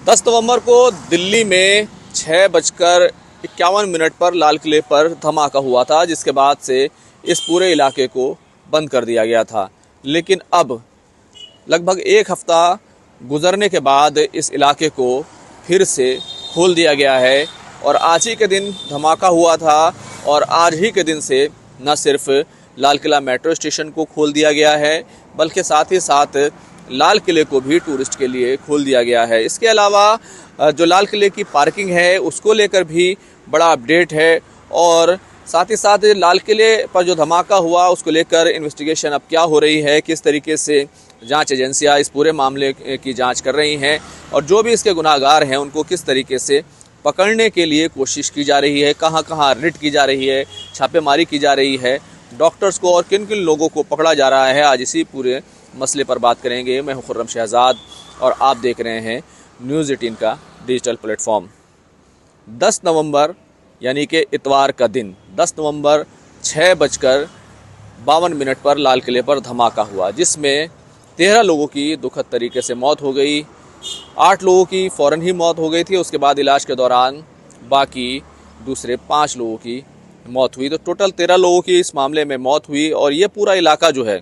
10 नवंबर को दिल्ली में 6:51 पर लाल किले पर धमाका हुआ था, जिसके बाद से इस पूरे इलाके को बंद कर दिया गया था। लेकिन अब लगभग एक हफ्ता गुजरने के बाद इस इलाके को फिर से खोल दिया गया है और आज ही के दिन धमाका हुआ था और आज ही के दिन से न सिर्फ लाल किला मेट्रो स्टेशन को खोल दिया गया है, बल्कि साथ ही साथ लाल किले को भी टूरिस्ट के लिए खोल दिया गया है। इसके अलावा जो लाल किले की पार्किंग है उसको लेकर भी बड़ा अपडेट है और साथ ही साथ लाल किले पर जो धमाका हुआ उसको लेकर इन्वेस्टिगेशन अब क्या हो रही है, किस तरीके से जांच एजेंसियां इस पूरे मामले की जांच कर रही हैं और जो भी इसके गुनाहगार हैं उनको किस तरीके से पकड़ने के लिए कोशिश की जा रही है, कहां कहां रेड की जा रही है, छापेमारी की जा रही है, डॉक्टर्स को और किन किन लोगों को पकड़ा जा रहा है, आज इसी पूरे मसले पर बात करेंगे। मैं हूं खुर्रम शहजाद और आप देख रहे हैं न्यूज़ 18 का डिजिटल प्लेटफॉर्म। 10 नवंबर यानी कि इतवार का दिन 10 नवंबर 6:52 पर लाल किले पर धमाका हुआ, जिसमें 13 लोगों की दुखद तरीके से मौत हो गई। 8 लोगों की फ़ौरन ही मौत हो गई थी, उसके बाद इलाज के दौरान बाकी दूसरे 5 लोगों की मौत हुई। तो टोटल 13 लोगों की इस मामले में मौत हुई और ये पूरा इलाका जो है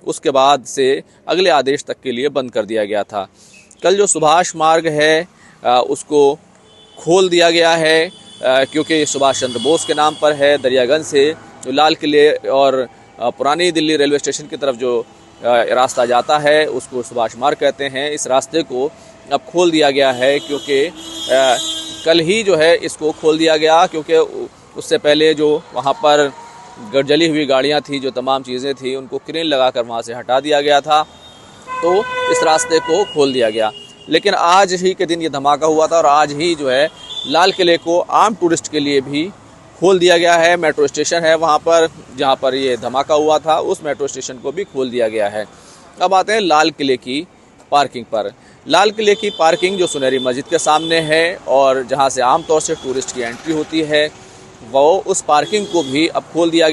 उसके बाद से अगले आदेश तक के लिए बंद कर दिया गया था। कल जो सुभाष मार्ग है उसको खोल दिया गया है क्योंकि सुभाष चंद्र बोस के नाम पर है। दरियागंज से जो लाल किले और पुरानी दिल्ली रेलवे स्टेशन की तरफ जो रास्ता जाता है उसको सुभाष मार्ग कहते हैं। इस रास्ते को अब खोल दिया गया है क्योंकि कल ही जो है इसको खोल दिया गया, क्योंकि उससे पहले जो वहाँ पर जली हुई गाड़ियाँ थी, जो तमाम चीज़ें थी, उनको क्रेन लगाकर वहाँ से हटा दिया गया था, तो इस रास्ते को खोल दिया गया। लेकिन आज ही के दिन ये धमाका हुआ था और आज ही जो है लाल किले को आम टूरिस्ट के लिए भी खोल दिया गया है। मेट्रो स्टेशन है वहाँ पर जहाँ पर ये धमाका हुआ था, उस मेट्रो स्टेशन को भी खोल दिया गया है। अब आते हैं लाल किले की पार्किंग पर। लाल किले की पार्किंग जो सुनहरी मस्जिद के सामने है और जहाँ से आमतौर से टूरिस्ट की एंट्री होती है, वो उस पार्किंग को भी अब खोल दिया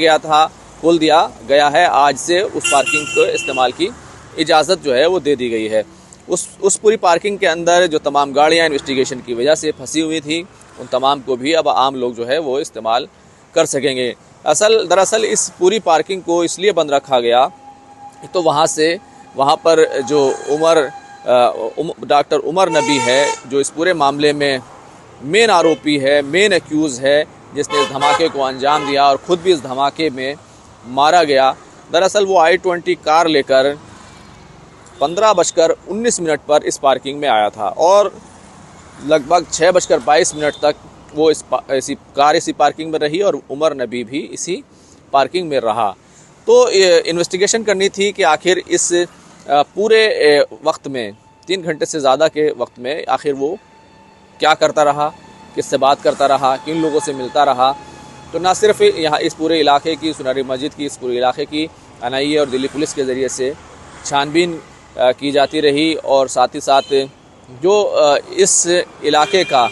गया है। आज से उस पार्किंग को इस्तेमाल की इजाज़त जो है वो दे दी गई है। उस पूरी पार्किंग के अंदर जो तमाम गाड़ियाँ इन्वेस्टिगेशन की वजह से फंसी हुई थी, उन तमाम को भी अब आम लोग जो है वो इस्तेमाल कर सकेंगे। दरअसल इस पूरी पार्किंग को इसलिए बंद रखा गया तो वहाँ पर जो डॉक्टर उमर नबी है, जो इस पूरे मामले में मेन आरोपी है, मेन एक्यूज़ है, जिसने इस धमाके को अंजाम दिया और ख़ुद भी इस धमाके में मारा गया। दरअसल वो i20 कार लेकर 15:19 पर इस पार्किंग में आया था और लगभग 6:22 तक वो इसी पार्किंग में रही और उमर नबी भी इसी पार्किंग में रहा। तो इन्वेस्टिगेशन करनी थी कि आखिर इस पूरे वक्त में 3 घंटे से ज़्यादा के वक्त में आखिर वो क्या करता रहा, किससे बात करता रहा, किन लोगों से मिलता रहा। तो ना सिर्फ यहाँ इस पूरे इलाके की, सुनहरी मस्जिद की, इस पूरे इलाके की NIA और दिल्ली पुलिस के ज़रिए से छानबीन की जाती रही और साथ ही साथ जो इस इलाके का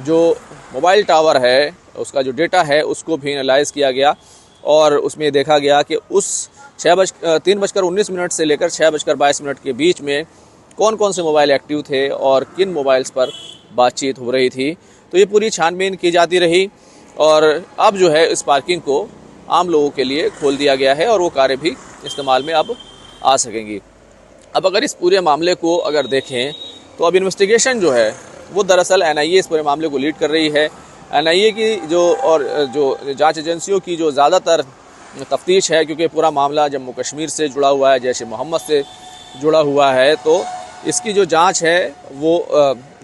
जो मोबाइल टावर है उसका जो डेटा है उसको भी एनालाइज़ किया गया और उसमें देखा गया कि उस 3:19 से लेकर 6:22 के बीच में कौन कौन से मोबाइल एक्टिव थे और किन मोबाइल्स पर बातचीत हो रही थी। तो ये पूरी छानबीन की जाती रही और अब जो है इस पार्किंग को आम लोगों के लिए खोल दिया गया है और वो कारें भी इस्तेमाल में अब आ सकेंगी। अब अगर इस पूरे मामले को अगर देखें तो अब इन्वेस्टिगेशन जो है वो दरअसल NIA इस पूरे मामले को लीड कर रही है। NIA की जो जांच एजेंसियों की जो ज़्यादातर तफ्तीश है, क्योंकि पूरा मामला जम्मू कश्मीर से जुड़ा हुआ है, जैश ए मोहम्मद से जुड़ा हुआ है, तो इसकी जो जांच है वो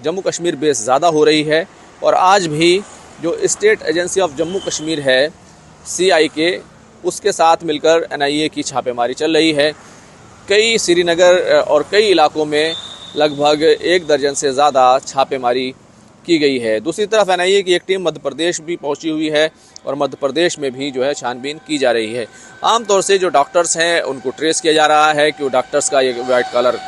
जम्मू कश्मीर बेस ज़्यादा हो रही है। और आज भी जो state agency of Jammu Kashmir है CIK, उसके साथ मिलकर NIA की छापेमारी चल रही है। कई श्रीनगर और कई इलाकों में लगभग 1 दर्जन से ज़्यादा छापेमारी की गई है। दूसरी तरफ NIA की एक टीम मध्य प्रदेश भी पहुंची हुई है और मध्य प्रदेश में भी जो है छानबीन की जा रही है। आमतौर से जो डॉक्टर्स हैं उनको ट्रेस किया जा रहा है कि वो डॉक्टर्स का एक वाइट कलर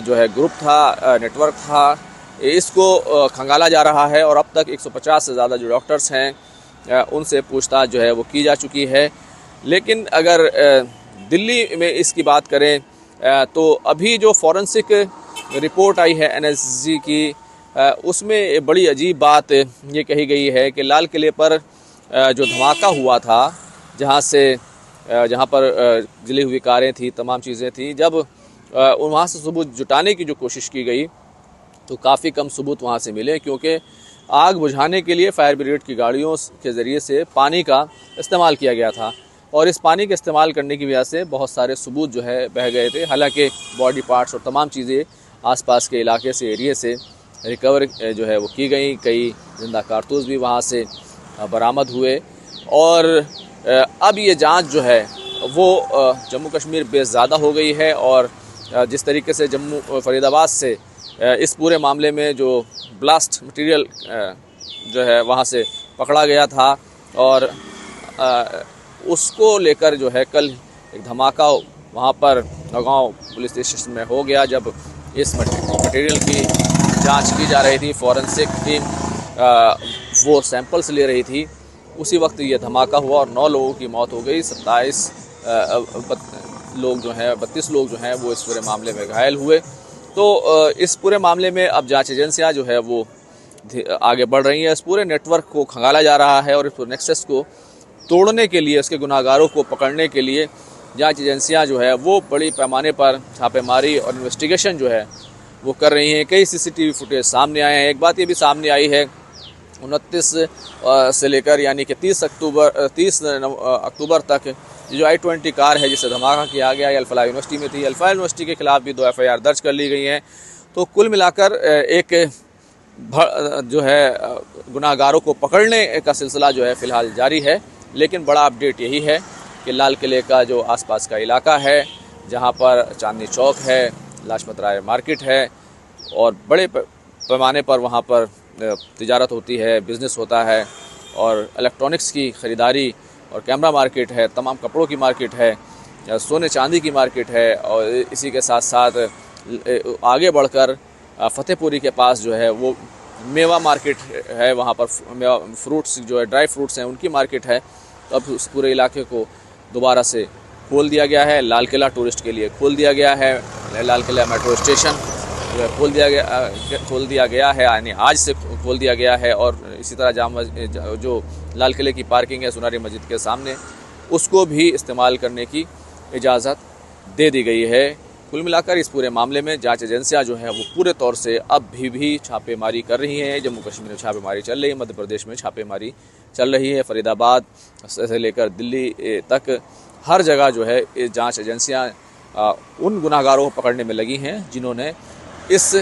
जो है ग्रुप था, नेटवर्क था, इसको खंगाला जा रहा है और अब तक 150 से ज़्यादा जो डॉक्टर्स हैं उनसे पूछताछ जो है वो की जा चुकी है। लेकिन अगर दिल्ली में इसकी बात करें तो अभी जो फॉरेंसिक रिपोर्ट आई है NSG की उसमें बड़ी अजीब बात ये कही गई है कि लाल किले पर जो धमाका हुआ था, जहाँ पर जली हुई कारें थी, तमाम चीज़ें थी, जब वहाँ से सबूत जुटाने की जो कोशिश की गई तो काफ़ी कम सबूत वहाँ से मिले, क्योंकि आग बुझाने के लिए फायर ब्रिगेड की गाड़ियों के ज़रिए से पानी का इस्तेमाल किया गया था और इस पानी के इस्तेमाल करने की वजह से बहुत सारे सबूत जो है बह गए थे। हालांकि बॉडी पार्ट्स और तमाम चीज़ें आसपास के इलाके से, एरिए से रिकवर जो है वो की गई। कई जिंदा कारतूस भी वहाँ से बरामद हुए और अब ये जांच जो है वो जम्मू कश्मीर बेस ज़्यादा हो गई है और जिस तरीके से फरीदाबाद से इस पूरे मामले में जो ब्लास्ट मटेरियल जो है वहाँ से पकड़ा गया था और उसको लेकर जो है कल एक धमाका वहाँ पर नौगांव पुलिस स्टेशन में हो गया, जब इस मटेरियल की जांच की जा रही थी। फॉरेंसिक टीम वो सैंपल्स ले रही थी, उसी वक्त ये धमाका हुआ और 9 लोगों की मौत हो गई। 32 लोग जो हैं, 32 लोग जो हैं वो इस पूरे मामले में घायल हुए। तो इस पूरे मामले में अब जांच एजेंसियां जो है वो आगे बढ़ रही हैं। इस पूरे नेटवर्क को खंगाला जा रहा है और इस पूरे नेक्सस को तोड़ने के लिए, उसके गुनाहगारों को पकड़ने के लिए जांच एजेंसियां जो है वो बड़ी पैमाने पर छापेमारी और इन्वेस्टिगेशन जो है वो कर रही हैं। कई CCTV फुटेज सामने आए हैं। एक बात ये भी सामने आई है, 29 से लेकर यानी कि 30 अक्टूबर तक जो I-20 कार है जिसे धमाका किया गया, अल-फलाह यूनिवर्सिटी में थी। अल-फलाह यूनिवर्सिटी के खिलाफ भी 2 FIR दर्ज कर ली गई हैं। तो कुल मिलाकर एक जो है गुनाहगारों को पकड़ने का सिलसिला जो है फ़िलहाल जारी है। लेकिन बड़ा अपडेट यही है कि लाल किले का जो आसपास का इलाका है, जहाँ पर चांदनी चौक है, लाजपत राय मार्केट है और बड़े पैमाने पर वहाँ पर तिजारत होती है, बिज़नेस होता है और इलेक्ट्रॉनिक्स की ख़रीदारी और कैमरा मार्केट है, तमाम कपड़ों की मार्केट है, सोने चांदी की मार्केट है और इसी के साथ साथ आगे बढ़कर फतेहपुरी के पास जो है वो मेवा मार्केट है। वहाँ पर मेवा फ्रूट्स जो है, ड्राई फ्रूट्स हैं, उनकी मार्केट है। तो अब उस पूरे इलाके को दोबारा से खोल दिया गया है। लाल किला टूरिस्ट के लिए खोल दिया गया है। लाल किला मेट्रो स्टेशन जो है खोल दिया गया है, यानी आज से खोल दिया गया है। और इसी तरह जो लाल किले की पार्किंग है सुनारी मस्जिद के सामने, उसको भी इस्तेमाल करने की इजाज़त दे दी गई है। कुल मिलाकर इस पूरे मामले में जांच एजेंसियां जो है वो पूरे तौर से अब भी छापेमारी कर रही हैं। जम्मू कश्मीर में छापेमारी चल रही है, मध्य प्रदेश में छापेमारी चल रही है, फरीदाबाद से लेकर दिल्ली तक हर जगह जो है ये जांच एजेंसियां उन गुनाहगारों को पकड़ने में लगी हैं जिन्होंने इस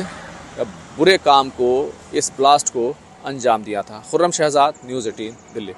बुरे काम को, इस ब्लास्ट को अंजाम दिया था। खुर्रम शहजाद, न्यूज़ 18 दिल्ली।